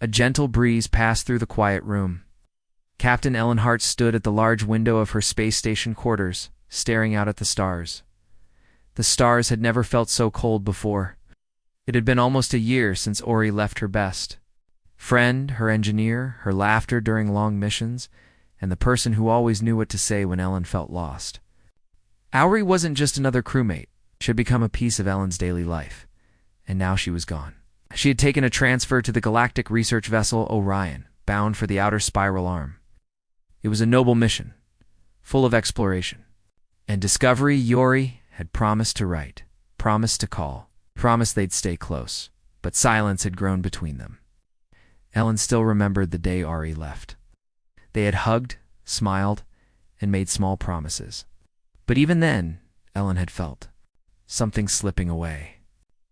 A gentle breeze passed through the quiet room. Captain Ellen Hart stood at the large window of her space station quarters, staring out at the stars. The stars had never felt so cold before. It had been almost a year since Ori left her best friend, her engineer, her laughter during long missions, and the person who always knew what to say when Ellen felt lost. Ori wasn't just another crewmate. She had become a piece of Ellen's daily life. And now she was gone. She had taken a transfer to the galactic research vessel Orion, bound for the outer spiral arm. It was a noble mission, full of exploration and discovery. Ori had promised to write, promised to call, promised they'd stay close, but silence had grown between them. Ellen still remembered the day Ori left. They had hugged, smiled, and made small promises. But even then, Ellen had felt something slipping away.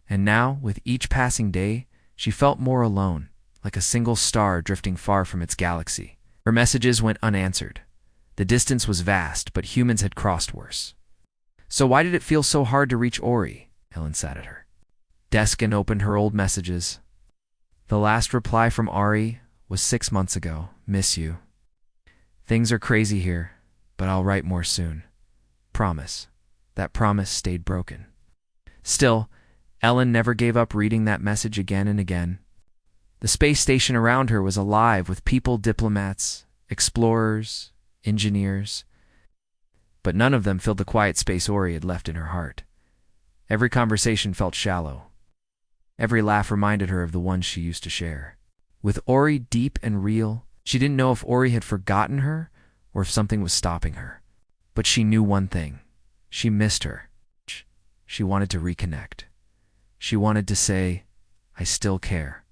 And now, with each passing day, she felt more alone, like a single star drifting far from its galaxy. Her messages went unanswered. The distance was vast, but humans had crossed worse. So why did it feel so hard to reach Ori? Ellen sat at her desk and opened her old messages. The last reply from Ori was 6 months ago. Miss you. Things are crazy here, but I'll write more soon. Promise. That promise stayed broken. Still, Ellen never gave up reading that message again and again. The space station around her was alive with people, diplomats, explorers, engineers. But none of them filled the quiet space Ori had left in her heart. Every conversation felt shallow. Every laugh reminded her of the ones she used to share. With Ori deep and real, she didn't know if Ori had forgotten her or if something was stopping her. But she knew one thing. She missed her. She wanted to reconnect. She wanted to say, I still care.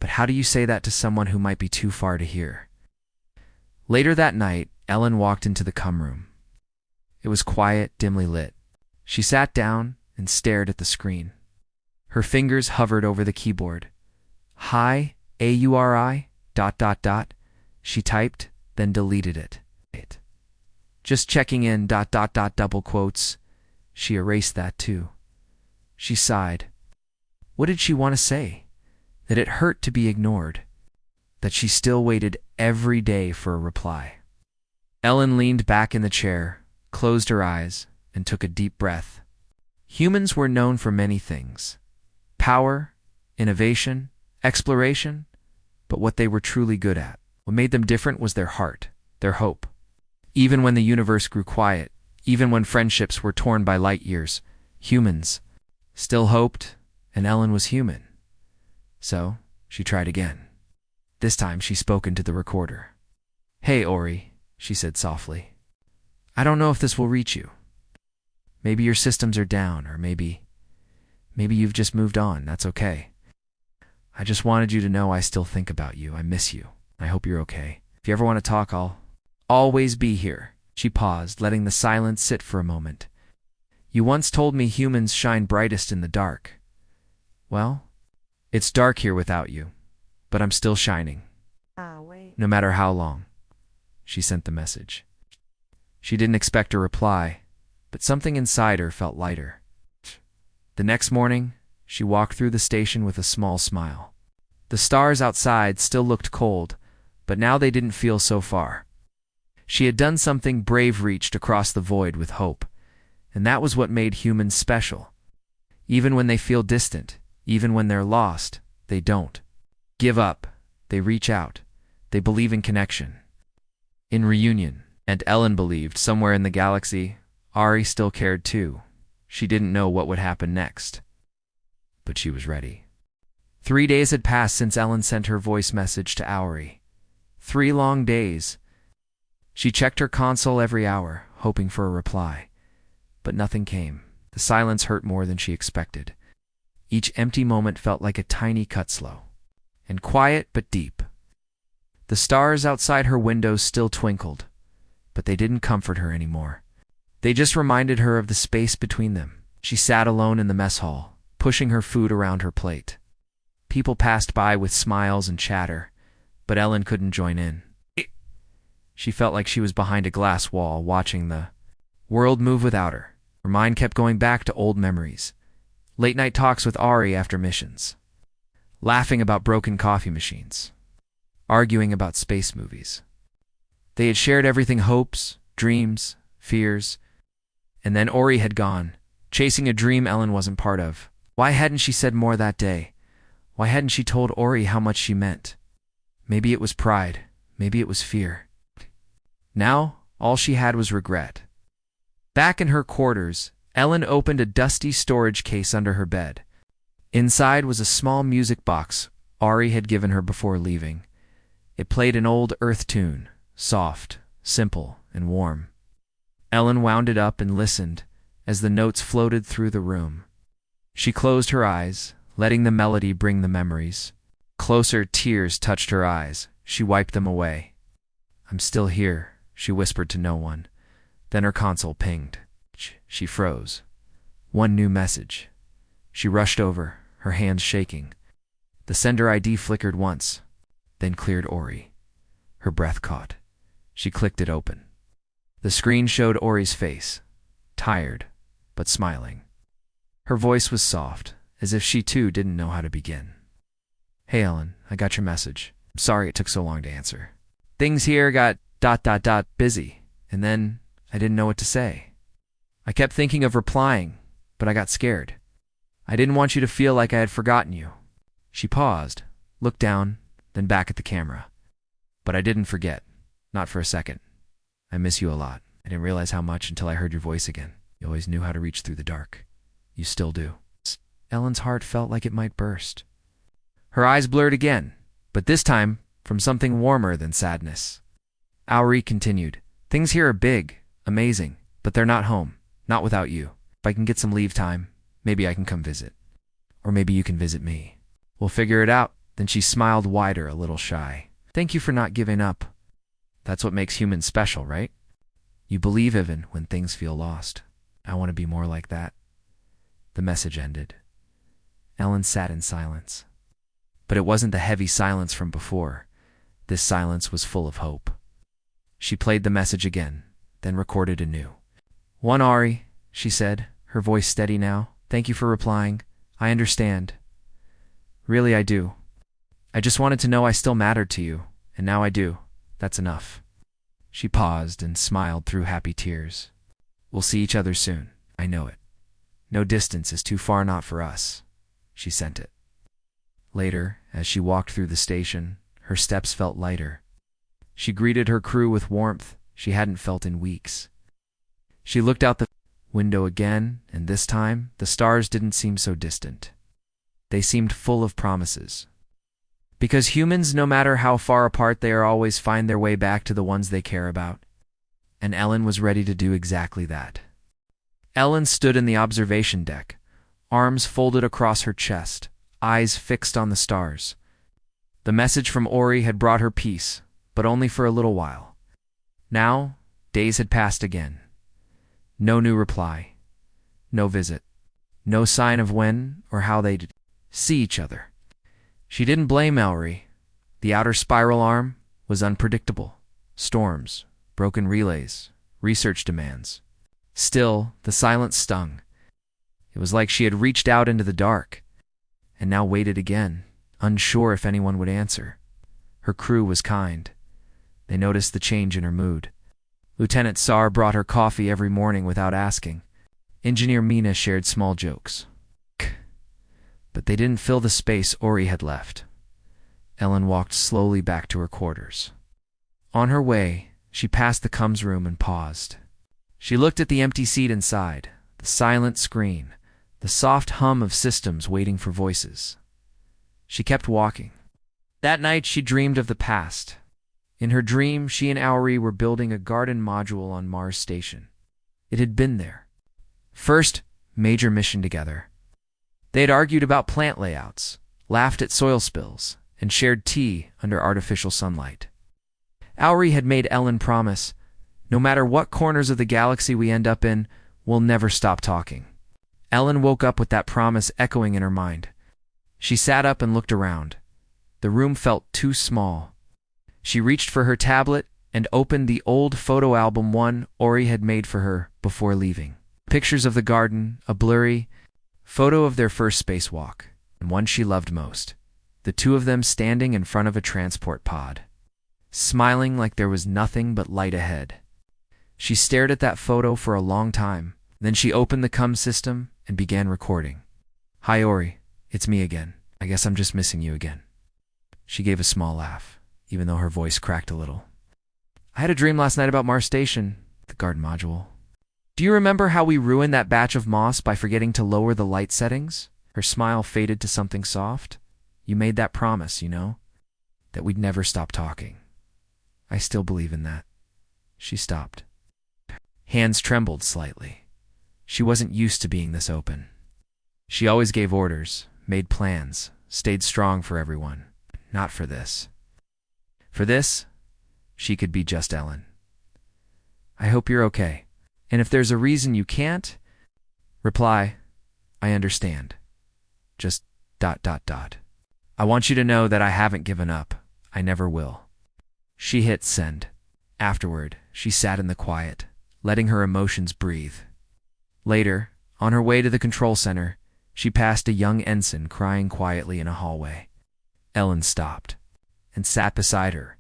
But how do you say that to someone who might be too far to hear? Later that night, Ellen walked into the cum room. It was quiet, dimly lit. She sat down and stared at the screen. Her fingers hovered over the keyboard. Hi, AURI, ... She typed, then deleted it. Just checking in, ... double quotes. She erased that too. She sighed. What did she want to say? That it hurt to be ignored. That she still waited every day for a reply. Ellen leaned back in the chair, closed her eyes, and took a deep breath. Humans were known for many things. Power, innovation, exploration. But what they were truly good at, what made them different, was their heart, their hope. Even when the universe grew quiet, even when friendships were torn by light years, humans still hoped, and Ellen was human. So, she tried again. This time she spoke into the recorder. Hey, Ori, she said softly. I don't know if this will reach you. Maybe your systems are down, or maybe you've just moved on. That's okay. I just wanted you to know I still think about you. I miss you. I hope you're okay. If you ever want to talk, I'll always be here. She paused, letting the silence sit for a moment. You once told me humans shine brightest in the dark. Well, it's dark here without you, but I'm still shining. No matter how long. She sent the message. She didn't expect a reply, but something inside her felt lighter. The next morning, she walked through the station with a small smile. The stars outside still looked cold, but now they didn't feel so far. She had done something brave, reached across the void with hope, and that was what made humans special. Even when they feel distant, even when they're lost, they don't give up. They reach out. They believe in connection, in reunion. And Ellen believed somewhere in the galaxy, Ori still cared too. She didn't know what would happen next, but she was ready. 3 days had passed since Ellen sent her voice message to Ori. 3 long days. She checked her console every hour, hoping for a reply, but nothing came. The silence hurt more than she expected. Each empty moment felt like a tiny cut, slow and quiet but deep. The stars outside her windows still twinkled, but they didn't comfort her anymore. They just reminded her of the space between them. She sat alone in the mess hall, pushing her food around her plate. People passed by with smiles and chatter, but Ellen couldn't join in. She felt like she was behind a glass wall, watching the world move without her. Her mind kept going back to old memories. Late-night talks with Ori after missions. laughing about broken coffee machines, arguing about space movies. They had shared everything: hopes, dreams, fears. And then Ori had gone, chasing a dream Ellen wasn't part of. Why hadn't she said more that day? Why hadn't she told Ori how much she meant? Maybe it was pride. Maybe it was fear. Now, all she had was regret. Back in her quarters, Ellen opened a dusty storage case under her bed. Inside was a small music box Ori had given her before leaving. It played an old Earth tune, soft, simple, and warm. Ellen wound it up and listened as the notes floated through the room. She closed her eyes, letting the melody bring the memories. Closer, tears touched her eyes. She wiped them away. "I'm still here," she whispered to no one. Then her console pinged. She froze. One new message. She rushed over, her hands shaking. The sender ID flickered once, then cleared Ori. Her breath caught. She clicked it open. The screen showed Ori's face, tired, but smiling. Her voice was soft, as if she too didn't know how to begin. "Hey Ellen, I got your message. I'm sorry it took so long to answer. Things here got ... busy, and then I didn't know what to say. I kept thinking of replying, but I got scared. I didn't want you to feel like I had forgotten you." She paused, looked down, then back at the camera. "But I didn't forget. Not for a second. I miss you a lot. I didn't realize how much until I heard your voice again. You always knew how to reach through the dark. You still do." Ellen's heart felt like it might burst. Her eyes blurred again, but this time from something warmer than sadness. Ori continued, "Things here are big, amazing, but they're not home. Not without you. If I can get some leave time, maybe I can come visit. Or maybe you can visit me. We'll figure it out." Then she smiled wider, a little shy. "Thank you for not giving up. That's what makes humans special, right? You believe even when things feel lost. I want to be more like that." The message ended. Ellen sat in silence. But it wasn't the heavy silence from before. This silence was full of hope. She played the message again, then recorded anew. "One Ori," she said, her voice steady now. "Thank you for replying. I understand. Really, I do. I just wanted to know I still mattered to you, and now I do. That's enough." She paused and smiled through happy tears. "We'll see each other soon. I know it. No distance is too far not for us." She sent it. Later, as she walked through the station, her steps felt lighter. She greeted her crew with warmth she hadn't felt in weeks. She looked out the window again, and this time, the stars didn't seem so distant. They seemed full of promises. Because humans, no matter how far apart they are, always find their way back to the ones they care about. And Ellen was ready to do exactly that. Ellen stood in the observation deck, arms folded across her chest, eyes fixed on the stars. The message from Ori had brought her peace, but only for a little while. Now, days had passed again. No new reply. No visit. No sign of when or how they'd see each other. She didn't blame Ori. The outer spiral arm was unpredictable. Storms, broken relays, research demands. Still, the silence stung. It was like she had reached out into the dark, and now waited again, unsure if anyone would answer. Her crew was kind. They noticed the change in her mood. Lieutenant Sar brought her coffee every morning without asking. Engineer Mina shared small jokes. But they didn't fill the space Ori had left. Ellen walked slowly back to her quarters. On her way, she passed the comms room and paused. She looked at the empty seat inside, the silent screen, the soft hum of systems waiting for voices. She kept walking. That night she dreamed of the past. In her dream, she and Ori were building a garden module on Mars Station. It had been there. First major mission together. They had argued about plant layouts, laughed at soil spills, and shared tea under artificial sunlight. Ori had made Ellen promise, no matter what corners of the galaxy we end up in, we'll never stop talking. Ellen woke up with that promise echoing in her mind. She sat up and looked around. The room felt too small. She reached for her tablet and opened the old photo album one Ori had made for her before leaving. Pictures of the garden, a blurry photo of their first spacewalk, and one she loved most. the two of them standing in front of a transport pod, smiling like there was nothing but light ahead. She stared at that photo for a long time. Then she opened the CUM system and began recording. "Hi Ori, it's me again. I guess I'm just missing you again." She gave a small laugh, even though her voice cracked a little. "I had a dream last night about Mars Station, the guard module. Do you remember how we ruined that batch of moss by forgetting to lower the light settings?" Her smile faded to something soft. "You made that promise, you know, that we'd never stop talking. I still believe in that." She stopped. Hands trembled slightly. She wasn't used to being this open. She always gave orders, made plans, stayed strong for everyone. Not for this. For this, she could be just Ellen. "I hope you're okay. And if there's a reason you can't, reply, I understand. Just ... I want you to know that I haven't given up. I never will." She hit send. Afterward, she sat in the quiet, letting her emotions breathe. Later, on her way to the control center, she passed a young ensign crying quietly in a hallway. Ellen stopped and sat beside her.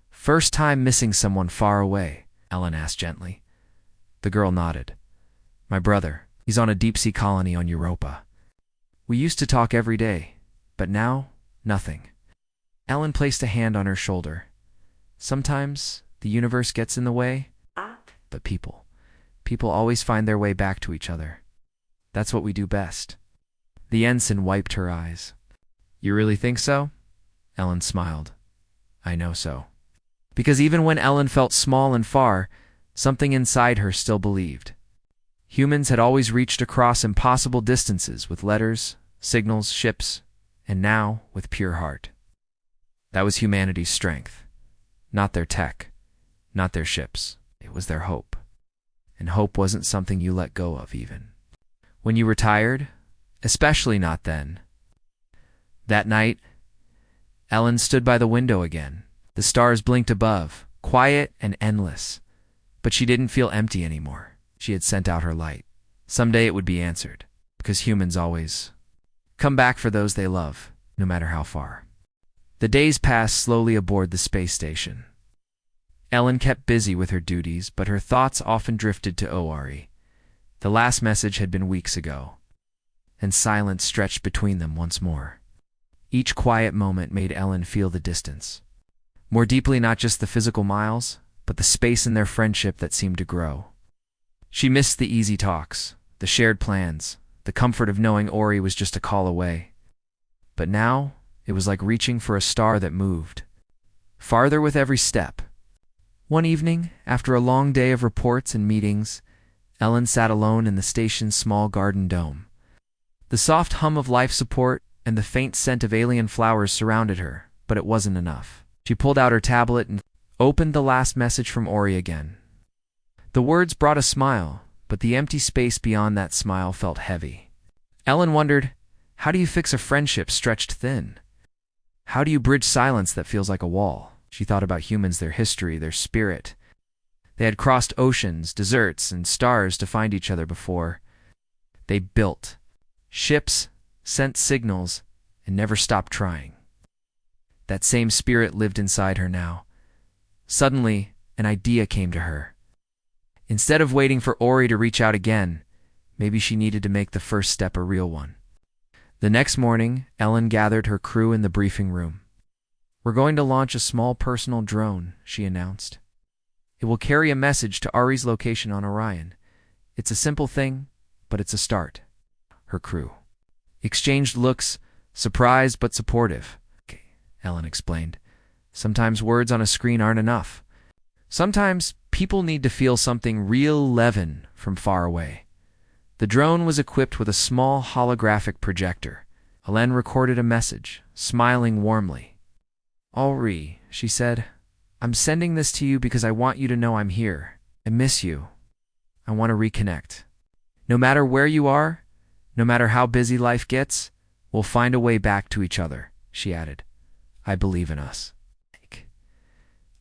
"First time missing someone far away?" Ellen asked gently. The girl nodded. "My brother, he's on a deep-sea colony on Europa. We used to talk every day, but now, nothing." Ellen placed a hand on her shoulder. "Sometimes the universe gets in the way, but people always find their way back to each other. That's what we do best." The ensign wiped her eyes. "You really think so?" Ellen smiled. "I know so." Because even when Ellen felt small and far, something inside her still believed. Humans had always reached across impossible distances with letters, signals, ships, and now with pure heart. That was humanity's strength. Not their tech, not their ships. It was their hope. And hope wasn't something you let go of even when you were tired, especially not then. That night, Ellen stood by the window again. The stars blinked above, quiet and endless. But she didn't feel empty anymore. She had sent out her light. Someday it would be answered, because humans always come back for those they love, no matter how far. The days passed slowly aboard the space station. Ellen kept busy with her duties, but her thoughts often drifted to Ori. The last message had been weeks ago, and silence stretched between them once more. Each quiet moment made Ellen feel the distance. More deeply, not just the physical miles, but the space in their friendship that seemed to grow. She missed the easy talks, the shared plans, the comfort of knowing Ori was just a call away. But now, it was like reaching for a star that moved, farther with every step. One evening, after a long day of reports and meetings, Ellen sat alone in the station's small garden dome. The soft hum of life support and the faint scent of alien flowers surrounded her, but it wasn't enough. She pulled out her tablet and opened the last message from Ori again. The words brought a smile, but the empty space beyond that smile felt heavy. Ellen wondered, how do you fix a friendship stretched thin? How do you bridge silence that feels like a wall? She thought about humans, their history, their spirit. They had crossed oceans, deserts, and stars to find each other before. They built ships, sent signals, and never stopped trying. That same spirit lived inside her now. Suddenly, an idea came to her. Instead of waiting for Ori to reach out again, maybe she needed to make the first step a real one. The next morning, Ellen gathered her crew in the briefing room. "We're going to launch a small personal drone," she announced. "It will carry a message to Ari's location on Orion. It's a simple thing, but it's a start." Her crew exchanged looks, surprised but supportive. "Okay," Ellen explained. "Sometimes words on a screen aren't enough. Sometimes people need to feel something real leaven from far away." The drone was equipped with a small holographic projector. Ellen recorded a message, smiling warmly. "Ori," she said, "I'm sending this to you because I want you to know I'm here. I miss you. I want to reconnect. No matter where you are, no matter how busy life gets, we'll find a way back to each other," she added. "I believe in us.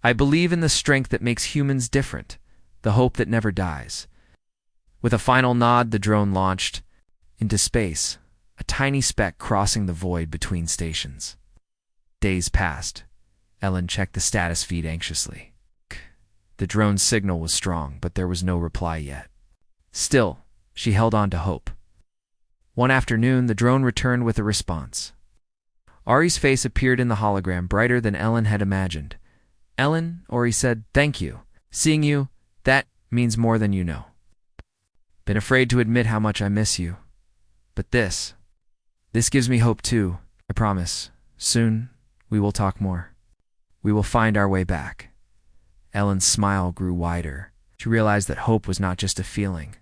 I believe in the strength that makes humans different, the hope that never dies." With a final nod, the drone launched into space, a tiny speck crossing the void between stations. Days passed. Ellen checked the status feed anxiously. The drone's signal was strong, but there was no reply yet. Still, she held on to hope. One afternoon, the drone returned with a response. Ari's face appeared in the hologram, brighter than Ellen had imagined. "Ellen," Ori said, "thank you. Seeing you, that means more than you know. Been afraid to admit how much I miss you. But this gives me hope too. I promise. Soon, we will talk more. We will find our way back." Ellen's smile grew wider. She realized that hope was not just a feeling.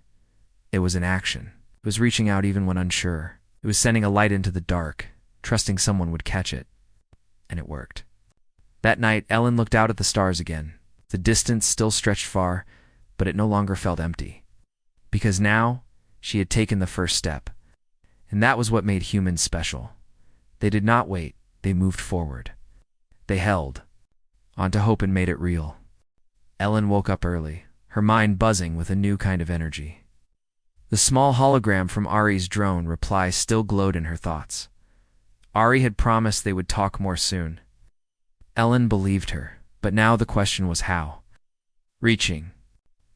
It was an action. It was reaching out even when unsure. It was sending a light into the dark, trusting someone would catch it. And it worked. That night, Ellen looked out at the stars again. The distance still stretched far, but it no longer felt empty. Because now, she had taken the first step. And that was what made humans special. They did not wait. They moved forward. They held onto hope and made it real. Ellen woke up early, her mind buzzing with a new kind of energy. The small hologram from Ari's drone reply still glowed in her thoughts. Ari had promised they would talk more soon. Ellen believed her, but now the question was how. Reaching.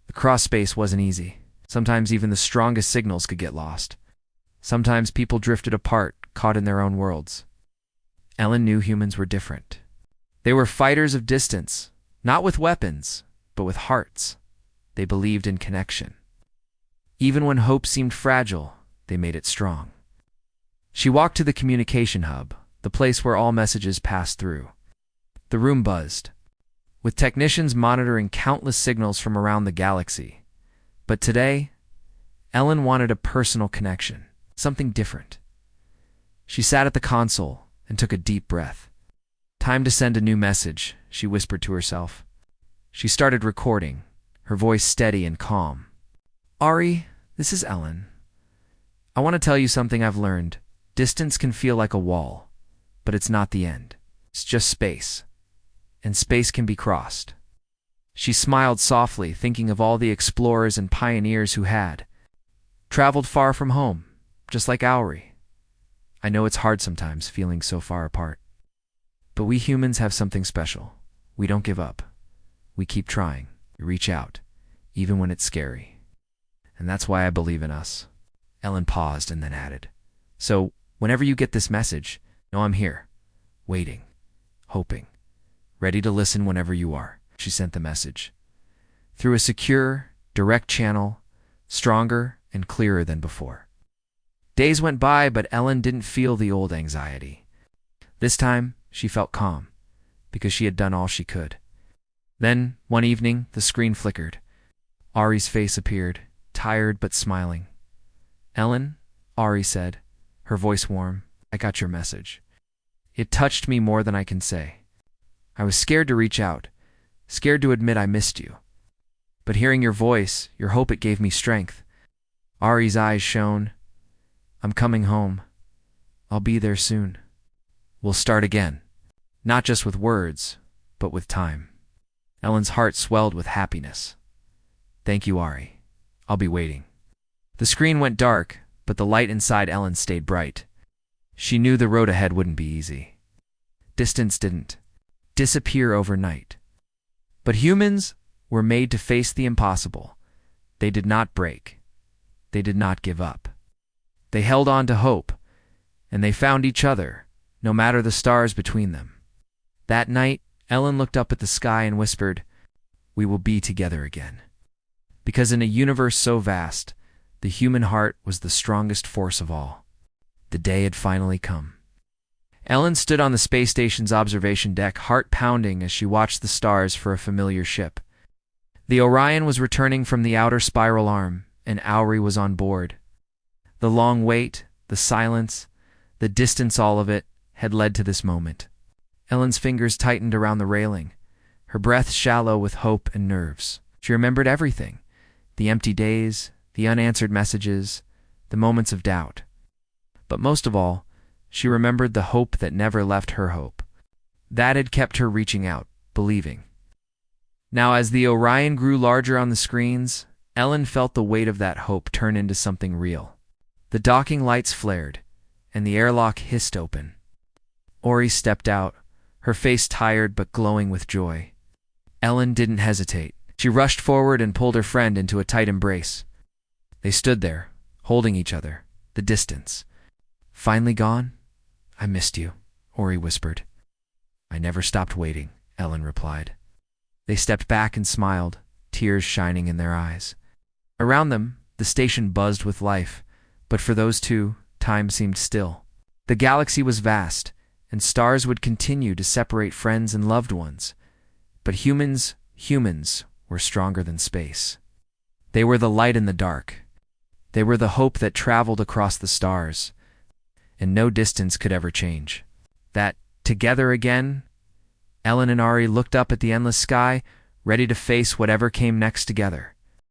The cross space wasn't easy. Sometimes even the strongest signals could get lost. Sometimes people drifted apart, caught in their own worlds. Ellen knew humans were different. They were fighters of distance, not with weapons, but with hearts. They believed in connection. Even when hope seemed fragile, they made it strong. She walked to the communication hub, the place where all messages passed through. The room buzzed, with technicians monitoring countless signals from around the galaxy. But today, Ellen wanted a personal connection, something different. She sat at the console and took a deep breath. "Time to send a new message," she whispered to herself. She started recording, her voice steady and calm. "Ari, this is Ellen. I want to tell you something I've learned. Distance can feel like a wall, but it's not the end. It's just space. And space can be crossed." She smiled softly, thinking of all the explorers and pioneers who had traveled far from home, just like Auri. "I know it's hard sometimes, feeling so far apart. But we humans have something special. We don't give up. We keep trying. We reach out, even when it's scary. And that's why I believe in us." Ellen paused and then added, "So, whenever you get this message, know I'm here, waiting, hoping, ready to listen whenever you are." She sent the message through a secure, direct channel, stronger and clearer than before. Days went by, but Ellen didn't feel the old anxiety. This time, she felt calm, because she had done all she could. Then, one evening, the screen flickered. Ari's face appeared, tired but smiling. "Ellen," Ari said, her voice warm, "I got your message. It touched me more than I can say. I was scared to reach out, scared to admit I missed you. But hearing your voice, your hope, it gave me strength." Ari's eyes shone. "I'm coming home. I'll be there soon. We'll start again. Not just with words, but with time." Ellen's heart swelled with happiness. "Thank you, Ari. I'll be waiting." The screen went dark, but the light inside Ellen stayed bright. She knew the road ahead wouldn't be easy. Distance didn't disappear overnight. But humans were made to face the impossible. They did not break. They did not give up. They held on to hope, and they found each other, no matter the stars between them. That night, Ellen looked up at the sky and whispered, "We will be together again." Because in a universe so vast, the human heart was the strongest force of all. The day had finally come. Ellen stood on the space station's observation deck, heart pounding as she watched the stars for a familiar ship. The Orion was returning from the outer spiral arm, and Auri was on board. The long wait, the silence, the distance, all of it had led to this moment. Ellen's fingers tightened around the railing, her breath shallow with hope and nerves. She remembered everything: the empty days, the unanswered messages, the moments of doubt. But most of all, she remembered the hope that never left her hope. That had kept her reaching out, believing. Now, as the Orion grew larger on the screens, Ellen felt the weight of that hope turn into something real. The docking lights flared, and the airlock hissed open. Ori stepped out, her face tired but glowing with joy. Ellen didn't hesitate. She rushed forward and pulled her friend into a tight embrace. They stood there, holding each other, the distance. "Finally gone? I missed you," Ori whispered. "I never stopped waiting," Ellen replied. They stepped back and smiled, tears shining in their eyes. Around them, the station buzzed with life, but for those two, time seemed still. The galaxy was vast, and stars would continue to separate friends and loved ones. But humans were stronger than space. They were the light in the dark. They were the hope that traveled across the stars, and no distance could ever change. That, together again, Ellen and Ari looked up at the endless sky, ready to face whatever came next together.